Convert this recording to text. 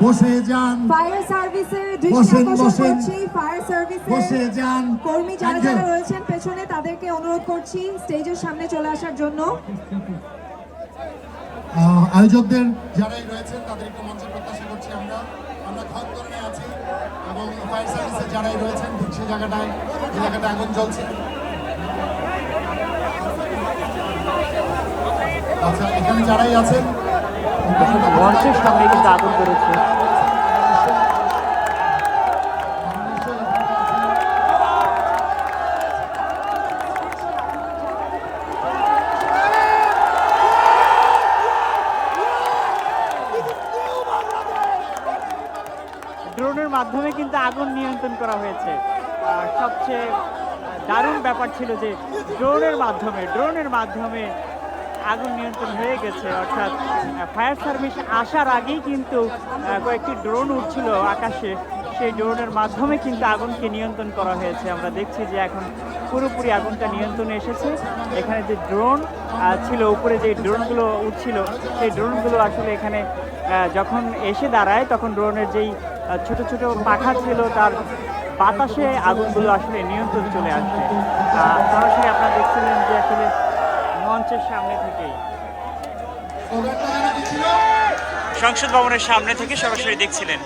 বসে যান, ফায়ার সার্ভিসের দৃষ্টি আকর্ষণ করছি। ফায়ার সার্ভিসের বসে যান কর্মী যারা যারা রয়েছেন পেছনে তাদেরকে অনুরোধ করছি স্টেজের সামনে চলে আসার জন্য। আয়োজকদের যারাই রয়েছেন তাদের একটু মঞ্চে প্রত্যাশা করছি। আমরা ঘর ধরে আছি এবং ফায়ার সার্ভিসের যারাই রয়েছেন ঠিক সেই জায়গাটায় আগুন জ্বলছে। আচ্ছা, এখানে যারাই আছেন মঞ্চের সামনে কিন্তু আগুন করেছে। ড্রোনের মাধ্যমে কিন্তু আগুন নিয়ন্ত্রণ করা হয়েছে। সবচেয়ে দারুণ ব্যাপার ছিল যে ড্রোনের মাধ্যমে আগুন নিয়ন্ত্রণ হয়ে গেছে। অর্থাৎ ফায়ার সার্ভিস আসার আগেই কিন্তু কয়েকটি ড্রোন উঠছিল আকাশে, সেই ড্রোনের মাধ্যমে কিন্তু আগুনকে নিয়ন্ত্রণ করা হয়েছে। আমরা দেখছি যে এখন পুরোপুরি আগুনটা নিয়ন্ত্রণে এসেছে। এখানে যে ড্রোন ছিল উপরে, যে ড্রোনগুলো উঠছিল, সেই ড্রোনগুলো আসলে এখানে যখন এসে দাঁড়ায় তখন ড্রোনের যেই ছোট ছোট পাখা ছিল তার বাতাসে আগুনগুলো আসলে নিয়ন্ত্রণ চলে আসছে। সরাসরি আপনারা দেখছিলেন যে আসলে মঞ্চের সামনে থেকেই, সংসদ ভবনের সামনে থেকে সরাসরি দেখছিলেন।